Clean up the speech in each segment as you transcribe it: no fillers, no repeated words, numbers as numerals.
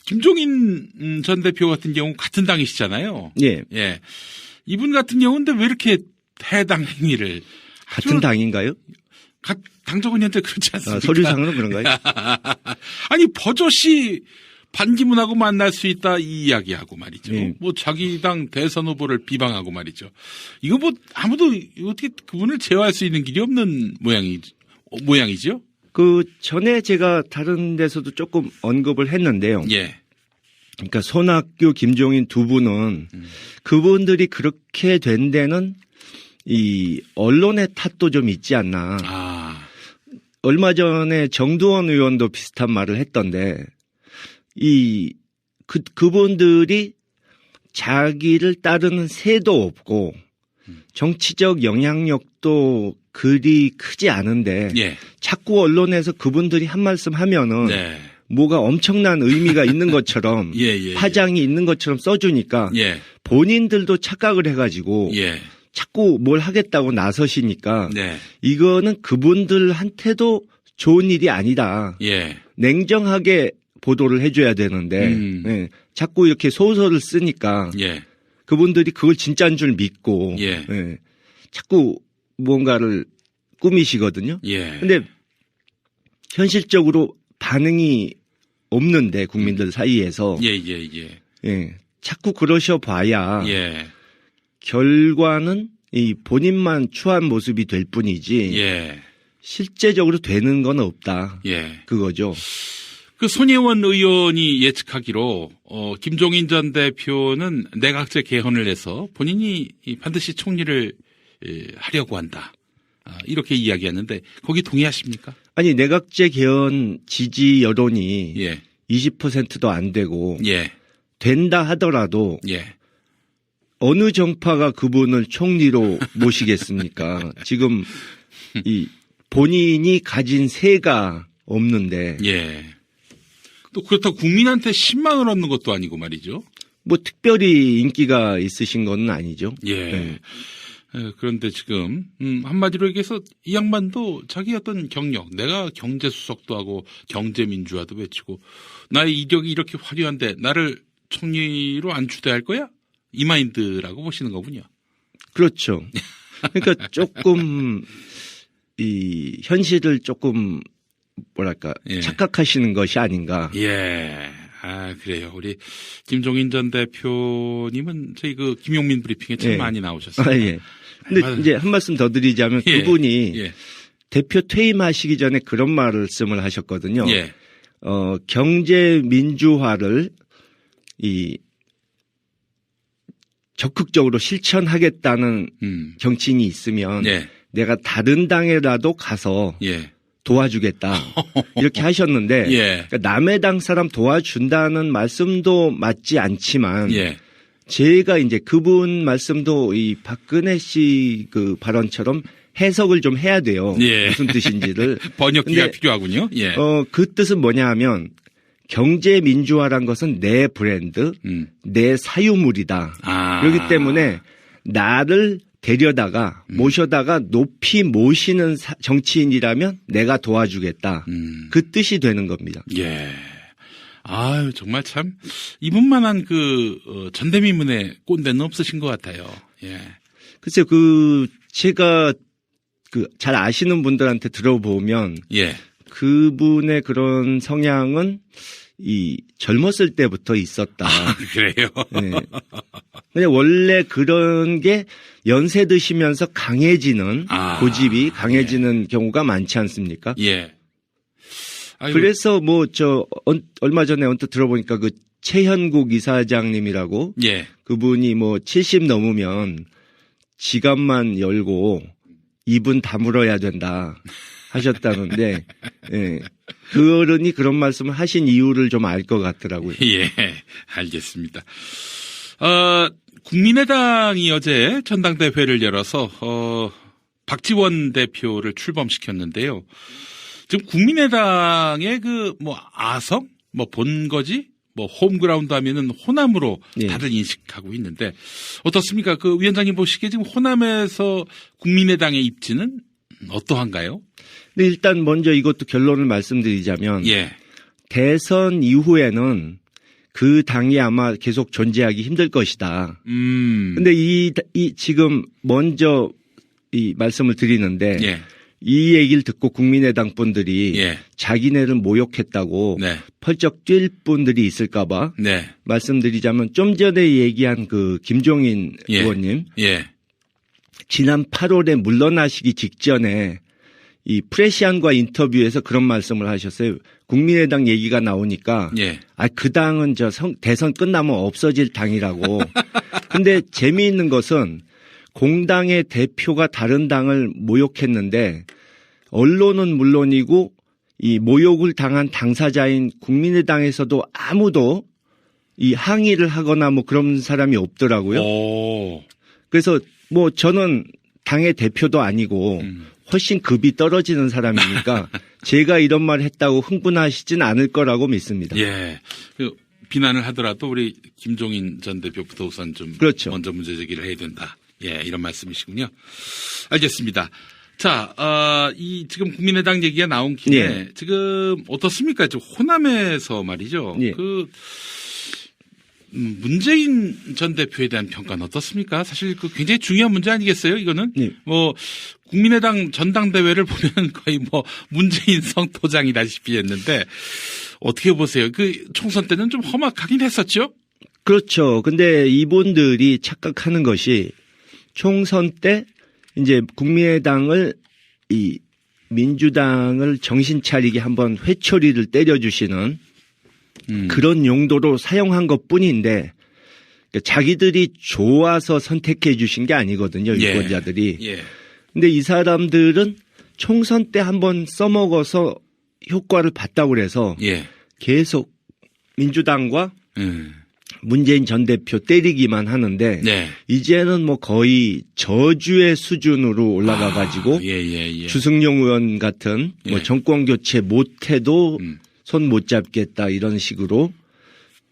김종인 전 대표 같은 경우 같은 당이시잖아요. 예. 예. 이분 같은 경우인데 왜 이렇게 해당 행위를 같은 당인가요? 당적은 현재 그렇지 않습니까? 서류상으로 그런가요? 아니 버젓이 반기문하고 만날 수 있다 이 이야기하고 말이죠. 네. 뭐 자기 당 대선 후보를 비방하고 말이죠. 이거 뭐 아무도 어떻게 그분을 제어할 수 있는 길이 없는 모양이죠. 그 전에 제가 다른 데서도 조금 언급을 했는데요. 예. 그러니까 손학규, 김종인 두 분은 그분들이 그렇게 된 데는 이 언론의 탓도 좀 있지 않나. 얼마 전에 정두원 의원도 비슷한 말을 했던데 그분들이 자기를 따르는 새도 없고 정치적 영향력도 그리 크지 않은데 예. 자꾸 언론에서 그분들이 한 말씀 하면은 네. 뭐가 엄청난 의미가 있는 것처럼 예. 파장이 있는 것처럼 써주니까 예. 본인들도 착각을 해가지고 예. 자꾸 뭘 하겠다고 나서시니까 네. 이거는 그분들한테도 좋은 일이 아니다. 예. 냉정하게 보도를 해줘야 되는데 예. 자꾸 이렇게 소설을 쓰니까 예. 그분들이 그걸 진짜인 줄 믿고 예. 예. 자꾸 뭔가를 꾸미시거든요. 예. 근데 현실적으로 반응이 없는데 국민들 사이에서 예. 예. 자꾸 그러셔 봐야 예. 결과는 이 본인만 추한 모습이 될 뿐이지 예. 실제적으로 되는 건 없다. 예. 그거죠. 그 손혜원 의원이 예측하기로 김종인 전 대표는 내각제 개헌을 해서 본인이 반드시 총리를 하려고 한다. 이렇게 이야기했는데 거기 동의하십니까? 아니 내각제 개헌 지지 여론이 예. 20%도 안 되고 예. 된다 하더라도 예. 어느 정파가 그분을 총리로 모시겠습니까? 지금 이 본인이 가진 세가 없는데 예. 또 그렇다고 국민한테 10만 원 얻는 것도 아니고 말이죠. 뭐 특별히 인기가 있으신 건 아니죠. 예. 네. 그런데 지금 한마디로 얘기해서 이 양반도 자기 어떤 경력, 내가 경제수석도 하고 경제민주화도 외치고 나의 이력이 이렇게 화려한데 나를 총리로 안 추대할 거야? 이 마인드라고 보시는 거군요. 그렇죠. 그러니까 조금 이 현실을 조금 뭐랄까 예. 착각하시는 것이 아닌가. 예. 그래요. 우리 김종인 전 대표님은 저희 그 김용민 브리핑에 참 예. 많이 나오셨어요. 예. 근데 이제 한 말씀 더 드리자면 예. 그분이 예. 대표 퇴임하시기 전에 그런 말씀을 하셨거든요. 예. 경제 민주화를 적극적으로 실천하겠다는 정치인이 있으면 예. 내가 다른 당에라도 가서 예. 도와주겠다 이렇게 하셨는데 예. 그러니까 남의 당 사람 도와준다는 말씀도 맞지 않지만 예. 제가 이제 그분 말씀도 이 박근혜 씨 그 발언처럼 해석을 좀 해야 돼요. 예. 무슨 뜻인지를. 번역기가 근데 필요하군요. 예. 그 뜻은 뭐냐 하면 경제 민주화란 것은 내 브랜드, 내 사유물이다. 그렇기 때문에 나를 데려다가 모셔다가 높이 모시는 정치인이라면 내가 도와주겠다. 그 뜻이 되는 겁니다. 예. 아유, 정말 참 이분만한 전대미문의 꼰대는 없으신 것 같아요. 예. 글쎄요, 제가 잘 아시는 분들한테 들어보면 예. 그분의 그런 성향은 젊었을 때부터 있었다. 그래요? 네. 그냥 원래 그런 게 연세 드시면서 강해지는 고집이 강해지는 경우가 많지 않습니까? 예. 아이고. 그래서 얼마 전에 언뜻 들어보니까 최현국 이사장님이라고 예. 그분이 70 넘으면 지갑만 열고 입은 다물어야 된다 하셨다는데, 예. 그 어른이 그런 말씀을 하신 이유를 좀 알 것 같더라고요. 예, 알겠습니다. 국민의당이 어제 전당대회를 열어서, 박지원 대표를 출범시켰는데요. 지금 국민의당의 아성, 본거지, 홈그라운드 하면은 호남으로 예. 다들 인식하고 있는데, 어떻습니까? 위원장님 보시기에 지금 호남에서 국민의당의 입지는 어떠한가요? 근데 일단 먼저 이것도 결론을 말씀드리자면, 예. 대선 이후에는 그 당이 아마 계속 존재하기 힘들 것이다. 근데 이 지금 먼저 이 말씀을 드리는데 예. 이 얘기를 듣고 국민의당 분들이 예. 자기네를 모욕했다고 네. 펄쩍 뛸 분들이 있을까봐 네. 말씀드리자면 좀 전에 얘기한 그 김종인 예. 의원님 예. 지난 8월에 물러나시기 직전에 이 프레시안과 인터뷰에서 그런 말씀을 하셨어요. 국민의당 얘기가 나오니까 예. 그 당은 대선 끝나면 없어질 당이라고. 근데 재미있는 것은 공당의 대표가 다른 당을 모욕했는데 언론은 물론이고 이 모욕을 당한 당사자인 국민의당에서도 아무도 이 항의를 하거나 뭐 그런 사람이 없더라고요. 오. 그래서 뭐 저는 당의 대표도 아니고 훨씬 급이 떨어지는 사람이니까 제가 이런 말 했다고 흥분하시진 않을 거라고 믿습니다. 예. 그 비난을 하더라도 우리 김종인 전 대표부터 우선 좀 그렇죠. 먼저 문제 제기를 해야 된다. 예, 이런 말씀이시군요. 알겠습니다. 자, 이 지금 국민의당 얘기가 나온 김에 예. 지금 어떻습니까? 지금 호남에서 말이죠. 예. 문재인 전 대표에 대한 평가는 어떻습니까? 사실 그 굉장히 중요한 문제 아니겠어요? 이거는 예. 뭐 국민의당 전당대회를 보면 거의 뭐 문재인 성토장이다시피 했는데 어떻게 보세요? 그 총선 때는 좀 험악하긴 했었죠? 그렇죠. 근데 이분들이 착각하는 것이 총선 때 이제 국민의당을 이 민주당을 정신 차리게 한번 회초리를 때려주시는 그런 용도로 사용한 것 뿐인데 자기들이 좋아서 선택해 주신 게 아니거든요. 유권자들이. 예. 근데 이 사람들은 총선 때 한번 써먹어서 효과를 봤다고 그래서 예. 계속 민주당과 문재인 전 대표 때리기만 하는데 네. 이제는 뭐 거의 저주의 수준으로 올라가 가지고 주승용 의원 같은 뭐 정권 교체 못해도 손 못 잡겠다 이런 식으로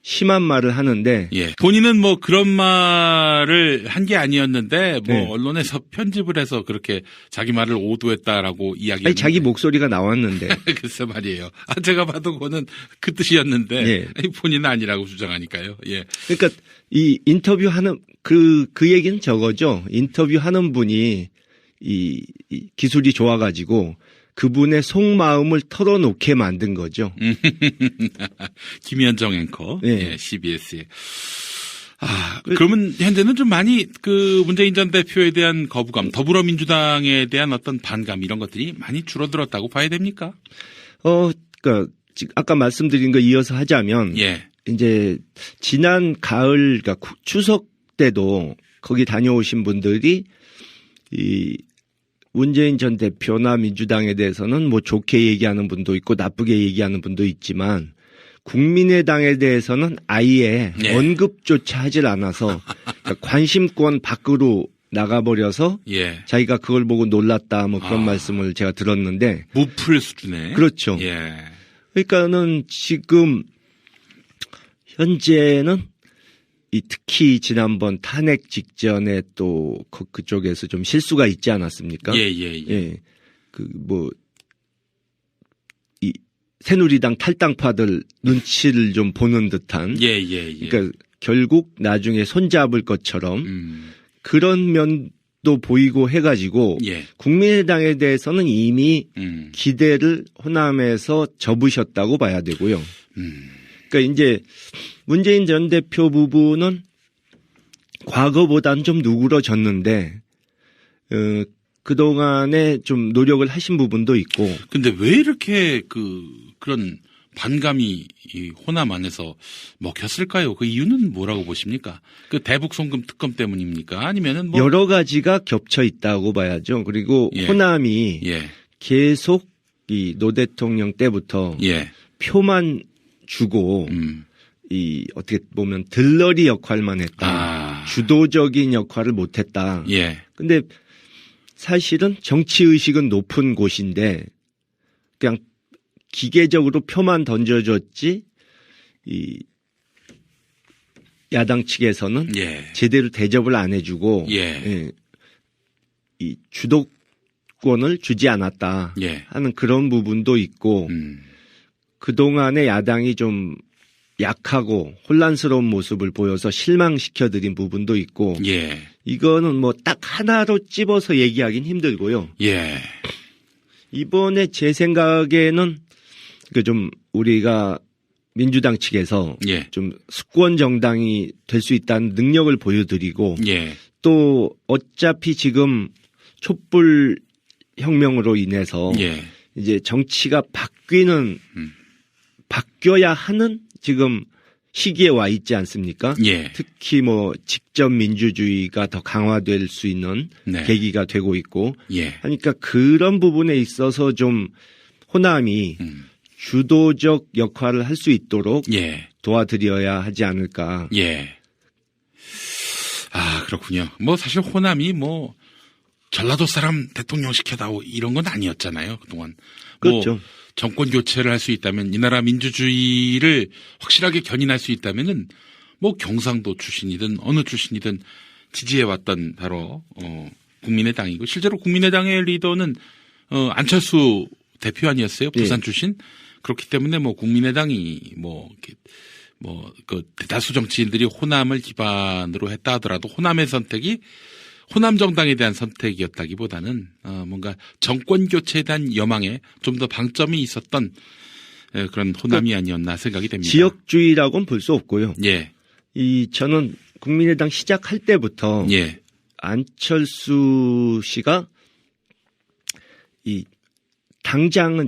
심한 말을 하는데 본인은 뭐 그런 말을 한 게 아니었는데 뭐 네. 언론에서 편집을 해서 그렇게 자기 말을 오도했다라고 이야기했는데 아니 자기 목소리가 나왔는데 글쎄 말이에요. 제가 봐도 그거는 그 뜻이었는데 네. 아니, 본인은 아니라고 주장하니까요. 예. 그러니까 이 인터뷰하는 그 얘기는 저거죠. 인터뷰하는 분이 이 기술이 좋아가지고 그분의 속마음을 털어놓게 만든 거죠. 김현정 앵커, 네. 예, CBS에. 그러면 현재는 좀 많이 그 문재인 전 대표에 대한 거부감, 더불어민주당에 대한 어떤 반감 이런 것들이 많이 줄어들었다고 봐야 됩니까? 그러니까 아까 말씀드린 거 이어서 하자면 이제 지난 가을, 그러니까 추석 때도 거기 다녀오신 분들이 이 문재인 전 대표나 민주당에 대해서는 뭐 좋게 얘기하는 분도 있고 나쁘게 얘기하는 분도 있지만 국민의당에 대해서는 아예 언급조차 하질 않아서 그러니까 관심권 밖으로 나가버려서 자기가 그걸 보고 놀랐다 뭐 그런 말씀을 제가 들었는데 무풀 수준에 그렇죠. 그러니까는 지금 현재는 특히 지난번 탄핵 직전에 또 그쪽에서 좀 실수가 있지 않았습니까? 이 새누리당 탈당파들 눈치를 좀 보는 듯한. 그러니까 결국 나중에 손잡을 것처럼 그런 면도 보이고 해가지고 국민의당에 대해서는 이미 기대를 호남에서 접으셨다고 봐야 되고요. 그러니까 이제 문재인 전 대표 부분은 과거보다는 좀 누그러졌는데 그동안에 좀 노력을 하신 부분도 있고. 근데 왜 이렇게 그런 반감이 이 호남 안에서 먹혔을까요? 그 이유는 뭐라고 보십니까? 그 대북 송금 특검 때문입니까? 아니면은 뭐 여러 가지가 겹쳐 있다고 봐야죠. 그리고 호남이 계속 이 노 대통령 때부터 표만 주고 이 어떻게 보면 들러리 역할만 했다. 주도적인 역할을 못 했다. 근데 사실은 정치 의식은 높은 곳인데 그냥 기계적으로 표만 던져줬지 이 야당 측에서는 제대로 대접을 안 해주고 이 주도권을 주지 않았다 하는 그런 부분도 있고 그동안의 야당이 좀 약하고 혼란스러운 모습을 보여서 실망시켜드린 부분도 있고 예. 이거는 뭐 딱 하나로 찝어서 얘기하긴 힘들고요. 예. 이번에 제 생각에는 그 좀 우리가 민주당 측에서 예. 좀 수권 정당이 될 수 있다는 능력을 보여드리고 예. 또 어차피 지금 촛불 혁명으로 인해서 예. 이제 정치가 바뀌어야 하는 지금 시기에 와 있지 않습니까? 예. 특히 뭐 직접 민주주의가 더 강화될 수 있는 네. 계기가 되고 있고 예. 하니까 그런 부분에 있어서 좀 호남이 주도적 역할을 할 수 있도록 예. 도와드려야 하지 않을까. 예. 아, 그렇군요. 뭐 사실 호남이 뭐 전라도 사람 대통령 시켜다오 이런 건 아니었잖아요. 그동안. 그렇죠. 뭐 정권 교체를 할 수 있다면 이 나라 민주주의를 확실하게 견인할 수 있다면은 뭐 경상도 출신이든 어느 출신이든 지지해왔던 바로 국민의당이고 실제로 국민의당의 리더는 안철수 대표 아니었어요? 부산 출신. 그렇기 때문에 뭐 국민의당이 그 대다수 정치인들이 호남을 기반으로 했다 하더라도 호남의 선택이 호남 정당에 대한 선택이었다기보다는 뭔가 정권 교체에 대한 여망에 좀 더 방점이 있었던 그런 호남이 아니었나 생각이 됩니다. 지역주의라고는 볼 수 없고요. 예. 저는 국민의당 시작할 때부터 예. 안철수 씨가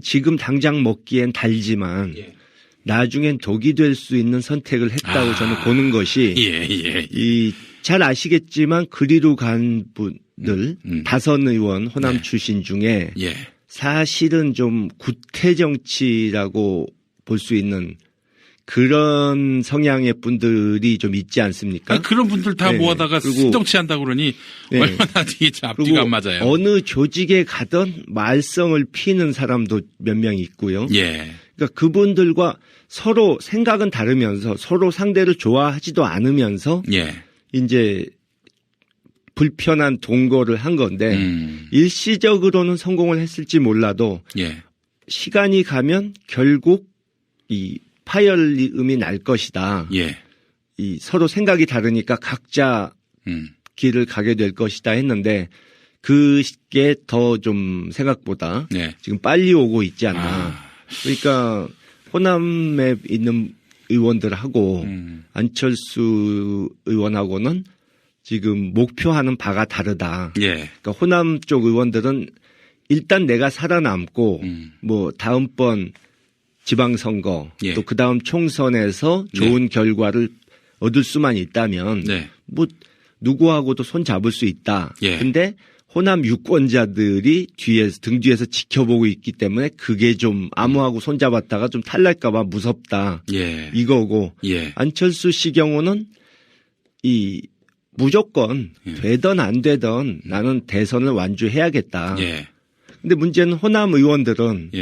지금 당장 먹기엔 달지만 예. 나중엔 독이 될 수 있는 선택을 했다고 저는 보는 것이 잘 아시겠지만 그리로 간 분들 다선 의원 호남 네. 출신 중에 예. 사실은 좀 구태 정치라고 볼 수 있는 그런 성향의 분들이 좀 있지 않습니까? 그런 분들 다 모아다가 신정치한다고 그러니 얼마나 이게 앞뒤가 안 맞아요. 어느 조직에 가든 말썽을 피는 사람도 몇 명 있고요. 예. 그러니까 그분들과 서로 생각은 다르면서 서로 상대를 좋아하지도 않으면서 이제 불편한 동거를 한 건데 일시적으로는 성공을 했을지 몰라도 시간이 가면 결국 이 파열음이 날 것이다. 서로 생각이 다르니까 각자 길을 가게 될 것이다 했는데 그게 더 좀 생각보다 지금 빨리 오고 있지 않나. 그러니까 호남에 있는 의원들하고 안철수 의원하고는 지금 목표하는 바가 다르다. 그러니까 호남 쪽 의원들은 일단 내가 살아남고 뭐 다음번 지방선거 또 그다음 총선에서 좋은 결과를 얻을 수만 있다면 뭐 누구하고도 손 잡을 수 있다. 근데 호남 유권자들이 등 뒤에서 지켜보고 있기 때문에 그게 좀 아무하고 손 잡았다가 좀 탈날까 봐 무섭다. 이거고 안철수 씨 경우는 무조건 되든 안 되든 나는 대선을 완주해야겠다. 근데 문제는 호남 의원들은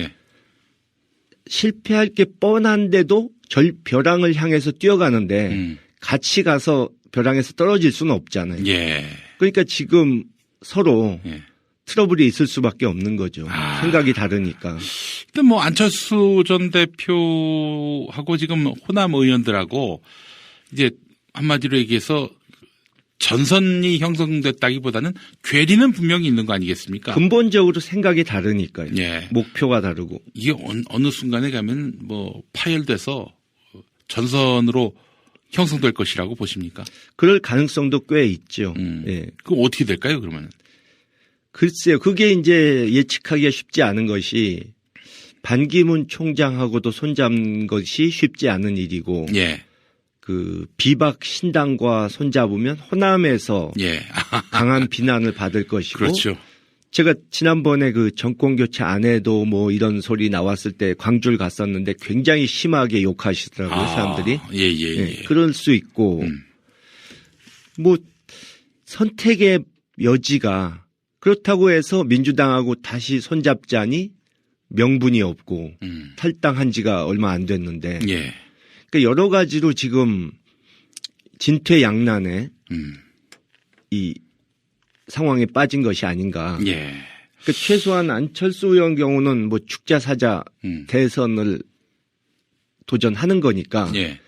실패할 게 뻔한데도 벼랑을 향해서 뛰어가는데 같이 가서 벼랑에서 떨어질 수는 없잖아요. 그러니까 지금 서로 트러블이 있을 수밖에 없는 거죠. 생각이 다르니까. 근데 뭐 안철수 전 대표하고 지금 호남 의원들하고 이제 한마디로 얘기해서 전선이 형성됐다기보다는 괴리는 분명히 있는 거 아니겠습니까? 근본적으로 생각이 다르니까요. 목표가 다르고. 이게 어느 순간에 가면 뭐 파열돼서 전선으로 형성될 것이라고 보십니까? 그럴 가능성도 꽤 있죠. 그럼 어떻게 될까요, 그러면? 글쎄요. 그게 이제 예측하기가 쉽지 않은 것이 반기문 총장하고도 손잡는 것이 쉽지 않은 일이고 그 비박 신당과 손잡으면 호남에서 강한 비난을 받을 것이고 그렇죠. 제가 지난번에 그 정권 교체 안 해도 뭐 이런 소리 나왔을 때 광주를 갔었는데 굉장히 심하게 욕하시더라고요, 사람들이. 그럴 수 있고 뭐 선택의 여지가 그렇다고 해서 민주당하고 다시 손잡자니 명분이 없고 탈당한 지가 얼마 안 됐는데 그러니까 여러 가지로 지금 진퇴양난에 이 상황에 빠진 것이 아닌가. 그러니까 최소한 안철수 의원 경우는 뭐 축자사자 대선을 도전하는 거니까 예.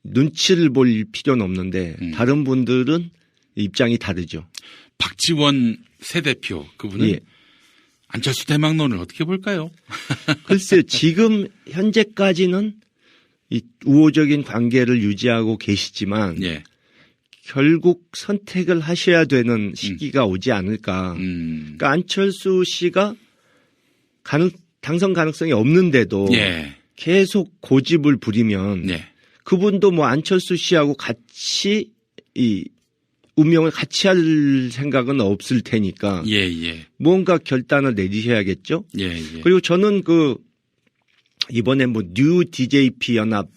눈치를 볼 필요는 없는데 다른 분들은 입장이 다르죠. 박지원 새 대표 그분은 예. 안철수 대망론을 어떻게 볼까요? 글쎄요. 지금 현재까지는 이 우호적인 관계를 유지하고 계시지만 예. 결국 선택을 하셔야 되는 시기가 오지 않을까. 그러니까 안철수 씨가 당선 가능성이 없는데도 예. 계속 고집을 부리면 예. 그분도 뭐 안철수 씨하고 같이 이 운명을 같이 할 생각은 없을 테니까 예, 예. 뭔가 결단을 내리셔야겠죠. 예, 예. 그리고 저는 이번에 뭐 뉴 DJP 연합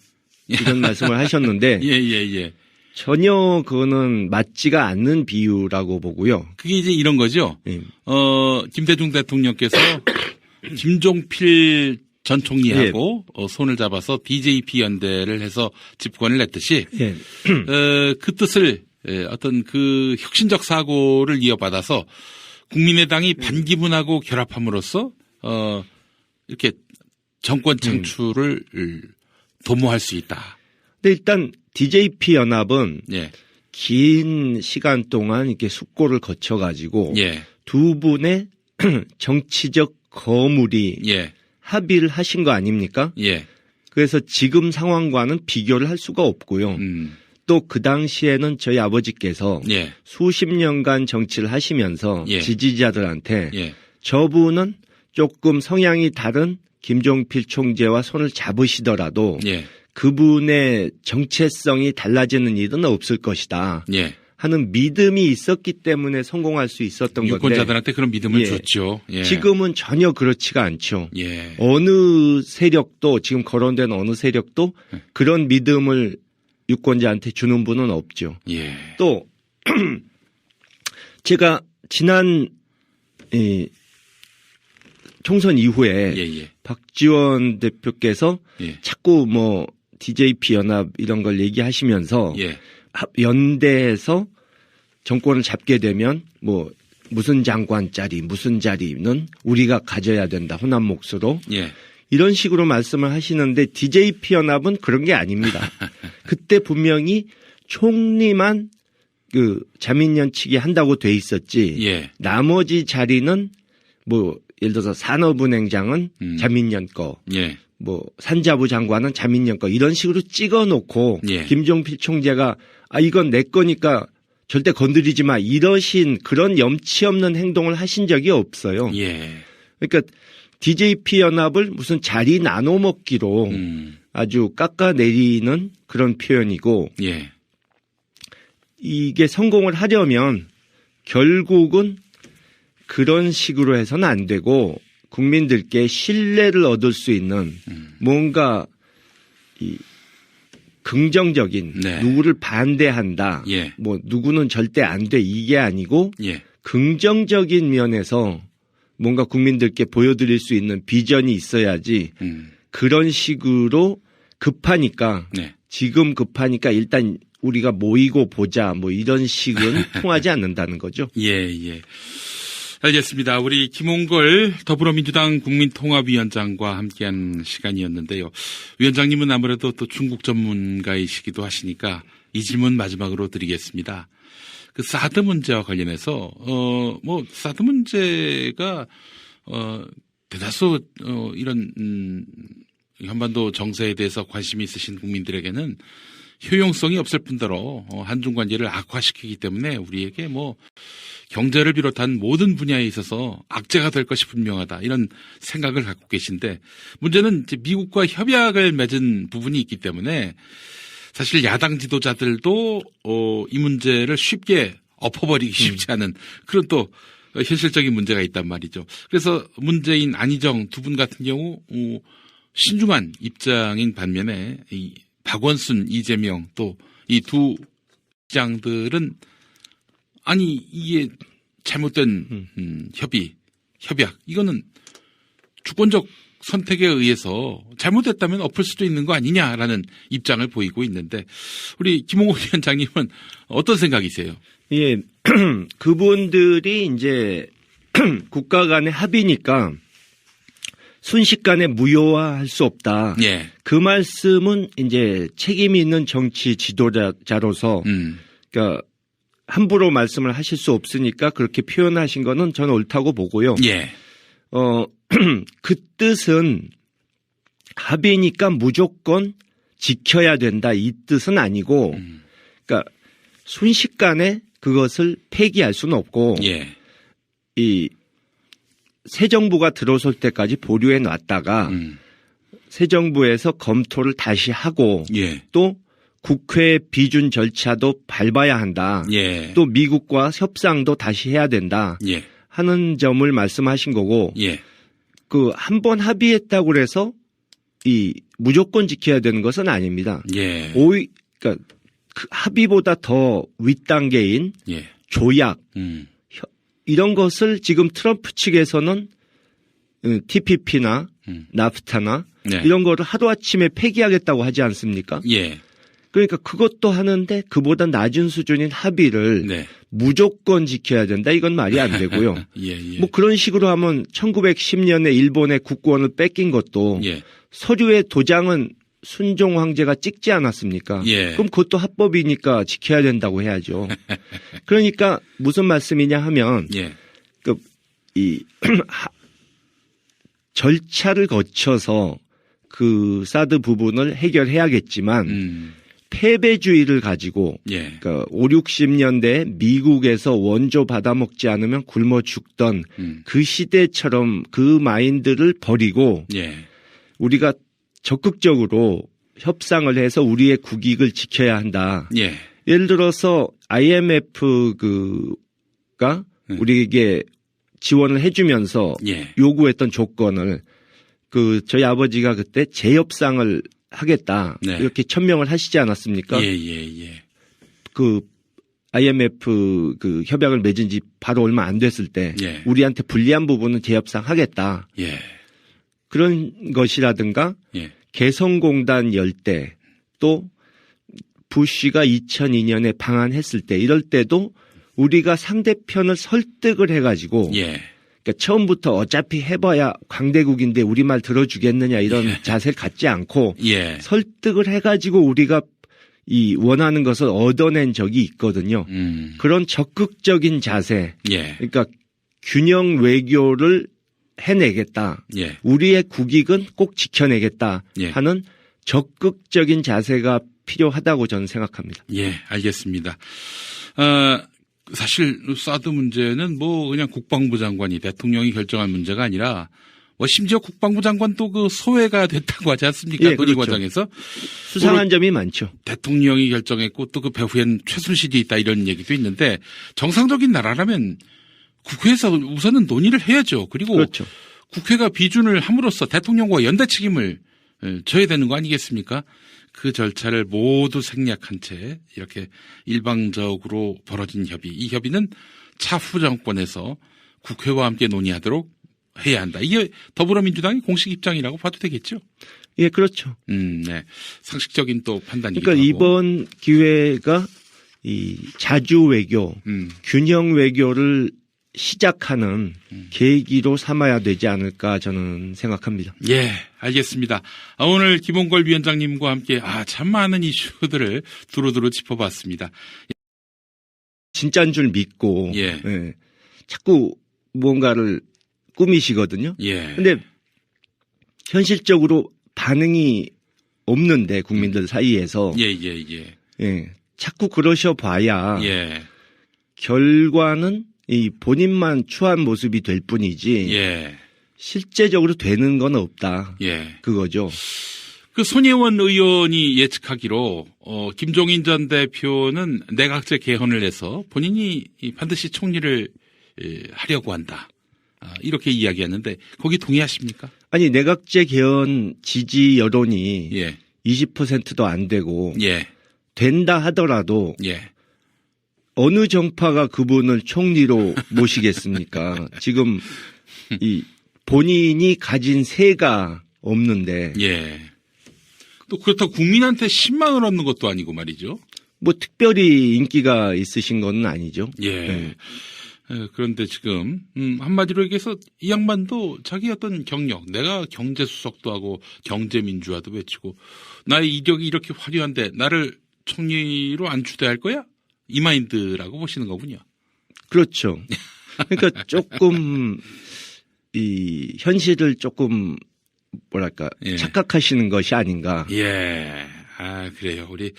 이런 말씀을 하셨는데 예, 예, 예. 전혀 그거는 맞지가 않는 비유라고 보고요. 그게 이제 이런 거죠. 예. 김대중 대통령께서 김종필 전 총리하고 손을 잡아서 DJP 연대를 해서 집권을 냈듯이 예. 그 뜻을 어떤 그 혁신적 사고를 이어받아서 국민의당이 반기문하고 결합함으로써 이렇게 정권 창출을 도모할 수 있다. 근데 일단 DJP 연합은 예. 긴 시간 동안 이렇게 숙고를 거쳐가지고 예. 두 분의 정치적 거물이 예. 합의를 하신 거 아닙니까? 예. 그래서 지금 상황과는 비교를 할 수가 없고요. 또 그 당시에는 저희 아버지께서 예. 수십 년간 정치를 하시면서 예. 지지자들한테 예. 저분은 조금 성향이 다른 김종필 총재와 손을 잡으시더라도 예. 그분의 정체성이 달라지는 일은 없을 것이다 예. 하는 믿음이 있었기 때문에 성공할 수 있었던 건데 유권자들한테 그런 믿음을 예. 줬죠. 예. 지금은 전혀 그렇지가 않죠. 예. 어느 세력도 지금 거론된 어느 세력도 그런 믿음을 유권자한테 주는 분은 없죠. 예. 또 제가 지난 총선 이후에 예. 박지원 대표께서 예. 자꾸 뭐 DJP 연합 이런 걸 얘기하시면서 예. 연대해서 정권을 잡게 되면 뭐 무슨 장관 자리 무슨 자리는 우리가 가져야 된다 호남 몫으로 예. 이런 식으로 말씀을 하시는데 DJP 연합은 그런 게 아닙니다. 그때 분명히 총리만 그 자민련 측이 한다고 돼 있었지. 예. 나머지 자리는 뭐 예를 들어서 산업은행장은 자민련 거, 예. 뭐 산자부 장관은 자민련 거 이런 식으로 찍어놓고 예. 김종필 총재가 이건 내 거니까 절대 건드리지 마 이러신 그런 염치 없는 행동을 하신 적이 없어요. 예. 그러니까 DJP 연합을 무슨 자리 나눠 먹기로 아주 깎아내리는 그런 표현이고 예. 이게 성공을 하려면 결국은 그런 식으로 해서는 안 되고 국민들께 신뢰를 얻을 수 있는 뭔가 이 긍정적인 네. 누구를 반대한다. 예. 뭐 누구는 절대 안 돼 이게 아니고 예. 긍정적인 면에서 뭔가 국민들께 보여드릴 수 있는 비전이 있어야지 그런 식으로 급하니까 네. 지금 급하니까 일단 우리가 모이고 보자 뭐 이런 식은 통하지 않는다는 거죠. 예, 예. 알겠습니다. 우리 김홍걸 더불어민주당 국민통합위원장과 함께한 시간이었는데요. 위원장님은 아무래도 또 중국 전문가이시기도 하시니까 이 질문 마지막으로 드리겠습니다. 그 사드 문제와 관련해서 뭐 사드 문제가 대다수 이런 한반도 정세에 대해서 관심이 있으신 국민들에게는 효용성이 없을 뿐더러 한중 관계를 악화시키기 때문에 우리에게 뭐 경제를 비롯한 모든 분야에 있어서 악재가 될 것이 분명하다 이런 생각을 갖고 계신데 문제는 이제 미국과 협약을 맺은 부분이 있기 때문에 사실 야당 지도자들도 이 문제를 쉽게 엎어버리기 쉽지 않은 그런 또 현실적인 문제가 있단 말이죠. 그래서 문재인, 안희정 두 분 같은 경우 신중한 입장인 반면에 이 박원순, 이재명 또 이 두 입장들은 아니 이게 잘못된 협약 이거는 주권적 선택에 의해서 잘못됐다면 엎을 수도 있는 거 아니냐라는 입장을 보이고 있는데 우리 김홍걸 위원장님은 어떤 생각이세요? 예, 그분들이 이제 국가 간의 합의니까 순식간에 무효화할 수 없다. 예. 그 말씀은 이제 책임이 있는 정치 지도자로서 그러니까 함부로 말씀을 하실 수 없으니까 그렇게 표현하신 거는 저는 옳다고 보고요. 예. 그 뜻은 합의니까 무조건 지켜야 된다 이 뜻은 아니고 그러니까 순식간에 그것을 폐기할 수는 없고 예. 이 새 정부가 들어설 때까지 보류해 놨다가 새 정부에서 검토를 다시 하고 예. 또 국회 비준 절차도 밟아야 한다. 예. 또 미국과 협상도 다시 해야 된다. 예. 하는 점을 말씀하신 거고 예. 그 한 번 합의했다고 그래서 이 무조건 지켜야 되는 것은 아닙니다. 예. 그러니까 그 합의보다 더 윗단계인 예. 조약 이런 것을 지금 트럼프 측에서는 TPP나 나프타나 네. 이런 거를 하루아침에 폐기하겠다고 하지 않습니까? 예. 그러니까 그것도 하는데 그보다 낮은 수준인 합의를 네. 무조건 지켜야 된다. 이건 말이 안 되고요. 예, 예. 뭐 그런 식으로 하면 1910년에 일본의 국권을 뺏긴 것도 예. 서류의 도장은 순종 황제가 찍지 않았습니까? 예. 그럼 그것도 합법이니까 지켜야 된다고 해야죠. 그러니까 무슨 말씀이냐 하면 예. 이 절차를 거쳐서 그 사드 부분을 해결해야겠지만 패배주의를 가지고 예. 그러니까 5, 60년대 미국에서 원조 받아먹지 않으면 굶어 죽던 그 시대처럼 그 마인드를 버리고 예. 우리가 적극적으로 협상을 해서 우리의 국익을 지켜야 한다. 예. 예를 들어서 IMF가 우리에게 지원을 해주면서 예. 요구했던 조건을 저희 아버지가 그때 재협상을 하겠다. 네. 이렇게 천명을 하시지 않았습니까? 예, 예, 예. IMF 협약을 맺은 지 바로 얼마 안 됐을 때 예. 우리한테 불리한 부분은 재협상 하겠다. 예. 그런 것이라든가 예. 개성공단 열 때 또 부시가 2002년에 방한했을 때 이럴 때도 우리가 상대편을 설득을 해가지고 예. 그러니까 처음부터 어차피 해봐야 강대국인데 우리 말 들어주겠느냐 이런 예. 자세를 갖지 않고 예. 설득을 해가지고 우리가 이 원하는 것을 얻어낸 적이 있거든요. 그런 적극적인 자세, 예. 그러니까 균형 외교를 해내겠다. 예. 우리의 국익은 꼭 지켜내겠다 예. 하는 적극적인 자세가 필요하다고 저는 생각합니다. 예, 알겠습니다. 사실 사드 문제는 뭐 그냥 국방부 장관이 대통령이 결정한 문제가 아니라 심지어 국방부 장관도 그 소외가 됐다고 하지 않습니까? 예, 논의 그렇죠. 과정에서. 수상한 점이 많죠. 대통령이 결정했고 또 그 배후엔 최순실이 있다 이런 얘기도 있는데 정상적인 나라라면 국회에서 우선은 논의를 해야죠. 그리고 그렇죠. 국회가 비준을 함으로써 대통령과 연대 책임을 져야 되는 거 아니겠습니까? 그 절차를 모두 생략한 채 이렇게 일방적으로 벌어진 협의. 이 협의는 차후 정권에서 국회와 함께 논의하도록 해야 한다. 이게 더불어민주당의 공식 입장이라고 봐도 되겠죠? 예, 그렇죠. 네. 상식적인 또 판단이기도 그러니까 하고. 이번 기회가 이 자주 외교, 균형 외교를 시작하는 계기로 삼아야 되지 않을까 저는 생각합니다. 예, 알겠습니다. 오늘 김홍걸 위원장님과 함께 참 많은 이슈들을 두루두루 짚어봤습니다. 진짜인 줄 믿고 예. 예, 자꾸 무언가를 꾸미시거든요. 예. 근데 현실적으로 반응이 없는데 국민들 사이에서 예, 자꾸 그러셔 봐야 예. 결과는 이 본인만 추한 모습이 될 뿐이지 예. 실제적으로 되는 건 없다. 예. 그거죠. 그 손혜원 의원이 예측하기로 김종인 전 대표는 내각제 개헌을 해서 본인이 반드시 총리를 하려고 한다. 이렇게 이야기했는데 거기 동의하십니까? 아니 내각제 개헌 지지 여론이 예. 20%도 안 되고 예. 된다 하더라도 예. 어느 정파가 그분을 총리로 모시겠습니까? 지금 이 본인이 가진 세가 없는데 예. 또 그렇다고 국민한테 신망을 얻는 것도 아니고 말이죠. 뭐 특별히 인기가 있으신 건 아니죠. 예. 네. 그런데 지금 한마디로 얘기해서 이 양반도 자기 어떤 경력, 내가 경제수석도 하고 경제민주화도 외치고 나의 이력이 이렇게 화려한데 나를 총리로 안 추대할 거야? 이 마인드라고 보시는 거군요. 그렇죠. 그러니까 조금 이 현실을 조금 뭐랄까 예. 착각하시는 것이 아닌가. 예. 아, 그래요. 우리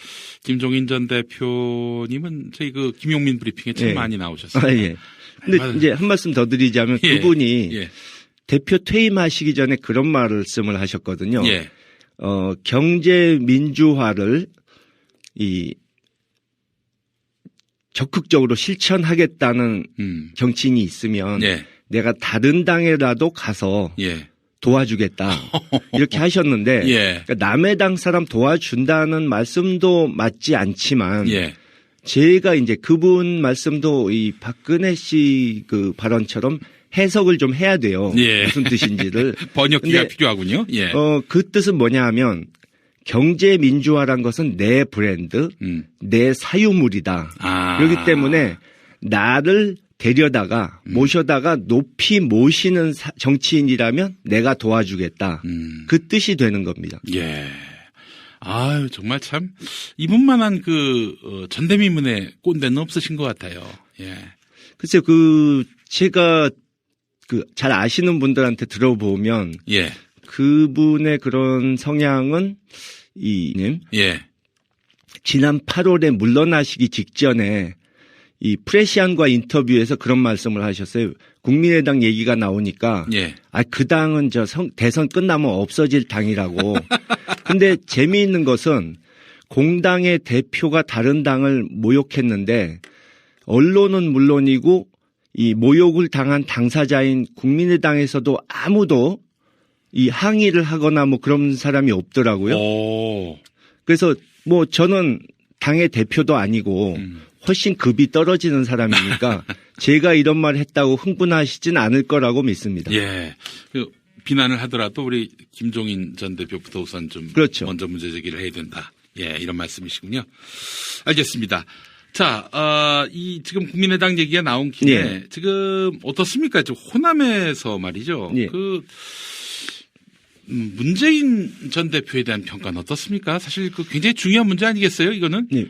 김종인 전 대표님은 저희 그 김용민 브리핑에 참 예. 많이 나오셨어요. 아, 예. 근데 이제 한 말씀 더 드리자면 예. 그분이 예. 대표 퇴임하시기 전에 그런 말씀을 하셨거든요. 예. 경제 민주화를 적극적으로 실천하겠다는 정치인이 있으면 예. 내가 다른 당에라도 가서 예. 도와주겠다 이렇게 하셨는데 예. 그러니까 남의 당 사람 도와준다는 말씀도 맞지 않지만 예. 제가 이제 그분 말씀도 이 박근혜 씨 그 발언처럼 해석을 좀 해야 돼요. 예. 무슨 뜻인지를. 번역기가 근데, 필요하군요. 예. 그 뜻은 뭐냐 하면 경제 민주화란 것은 내 브랜드, 내 사유물이다. 그렇기 때문에 나를 데려다가 모셔다가 높이 모시는 정치인이라면 내가 도와주겠다. 그 뜻이 되는 겁니다. 예. 아유, 정말 참, 이분만한 전대미문의 꼰대는 없으신 것 같아요. 예. 글쎄요, 제가 잘 아시는 분들한테 들어보면. 예. 그분의 그런 성향은 예. 지난 8월에 물러나시기 직전에 이 프레시안과 인터뷰에서 그런 말씀을 하셨어요. 국민의당 얘기가 나오니까 예. 그 당은 대선 끝나면 없어질 당이라고. 근데 재미있는 것은 공당의 대표가 다른 당을 모욕했는데 언론은 물론이고 이 모욕을 당한 당사자인 국민의당에서도 아무도 이 항의를 하거나 뭐 그런 사람이 없더라고요. 오. 그래서 뭐 저는 당의 대표도 아니고 훨씬 급이 떨어지는 사람이니까 제가 이런 말 했다고 흥분하시진 않을 거라고 믿습니다. 예. 비난을 하더라도 우리 김종인 전 대표부터 우선 좀 그렇죠. 먼저 문제 제기를 해야 된다. 예, 이런 말씀이시군요. 알겠습니다. 자, 지금 국민의당 얘기가 나온 김에 예. 지금 어떻습니까? 지금 호남에서 말이죠. 예. 문재인 전 대표에 대한 평가는 어떻습니까? 사실 굉장히 중요한 문제 아니겠어요? 이거는 예.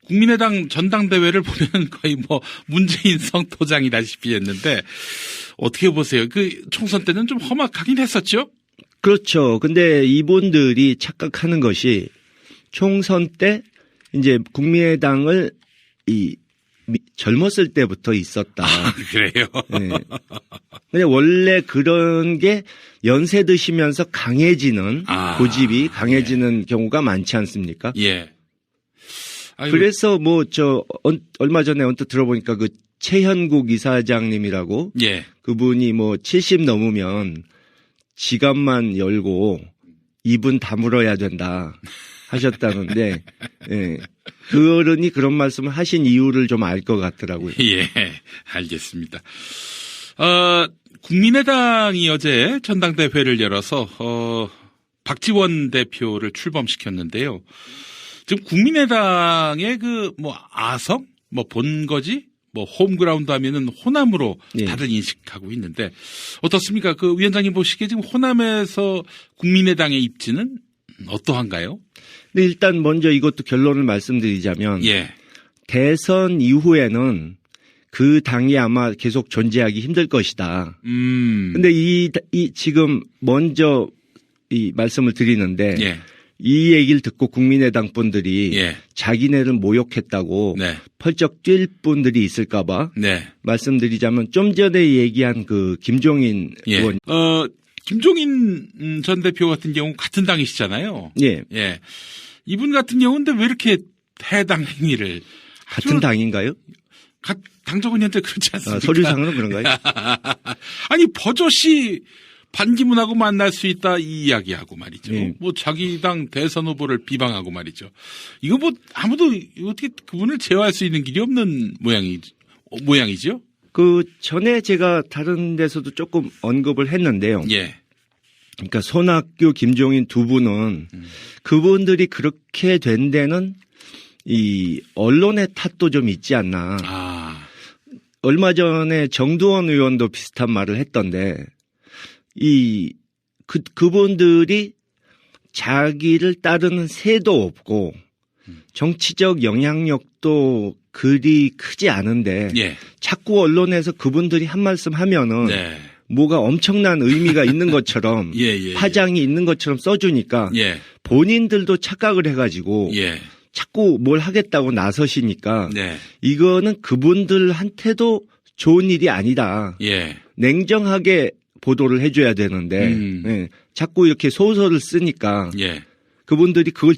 국민의당 전당대회를 보면 거의 문재인 성토장이다시피 했는데 어떻게 보세요? 총선 때는 좀 험악하긴 했었죠? 그렇죠. 근데 이분들이 착각하는 것이 총선 때 이제 국민의당을 젊었을 때부터 있었다. 그래요? 네. 근데 원래 그런 게 연세 드시면서 강해지는 고집이 강해지는 경우가 많지 않습니까? 예. 아이고. 그래서 얼마 전에 언뜻 들어보니까 최현국 이사장님이라고 예. 그분이 70 넘으면 지갑만 열고 입은 다물어야 된다 하셨다는데 예. 그 어른이 그런 말씀을 하신 이유를 좀 알 것 같더라고요. 예, 알겠습니다. 국민의당이 어제 전당대회를 열어서 박지원 대표를 출범시켰는데요. 지금 국민의당의 아성, 본거지, 홈그라운드 하면은 호남으로 예. 다들 인식하고 있는데 어떻습니까? 위원장님 보시기에 지금 호남에서 국민의당의 입지는 어떠한가요? 근데 일단 먼저 이것도 결론을 말씀드리자면 예. 대선 이후에는 그 당이 아마 계속 존재하기 힘들 것이다. 근데 지금 먼저 이 말씀을 드리는데 예. 이 얘기를 듣고 국민의당 분들이 예. 자기네를 모욕했다고 네. 펄쩍 뛸 분들이 있을까봐 네. 말씀드리자면 좀 전에 얘기한 김종인 예. 의원. 김종인 전 대표 같은 경우 같은 당이시잖아요. 예. 예. 이분 같은 경우인데 왜 이렇게 해당 행위를 같은 당인가요? 당적은 현재 그렇지 않습니까? 서류상으로 그런가요? 아니 버젓이 반기문하고 만날 수 있다 이 이야기하고 말이죠. 예. 자기 당 대선 후보를 비방하고 말이죠. 이거 아무도 어떻게 그분을 제어할 수 있는 길이 없는 모양이죠. 전에 제가 다른 데서도 조금 언급을 했는데요. 예. 그러니까 손학규, 김종인 두 분은 그분들이 그렇게 된 데는 이 언론의 탓도 좀 있지 않나. 얼마 전에 정두원 의원도 비슷한 말을 했던데, 그분들이 자기를 따르는 새도 없고, 정치적 영향력도 그리 크지 않은데, 예. 자꾸 언론에서 그분들이 한 말씀 하면은, 네. 뭐가 엄청난 의미가 있는 것처럼, 파장이 있는 것처럼 써주니까, 본인들도 착각을 해가지고, 자꾸 뭘 하겠다고 나서시니까 이거는 그분들한테도 좋은 일이 아니다. 냉정하게 보도를 해줘야 되는데 자꾸 이렇게 소설을 쓰니까 그분들이 그걸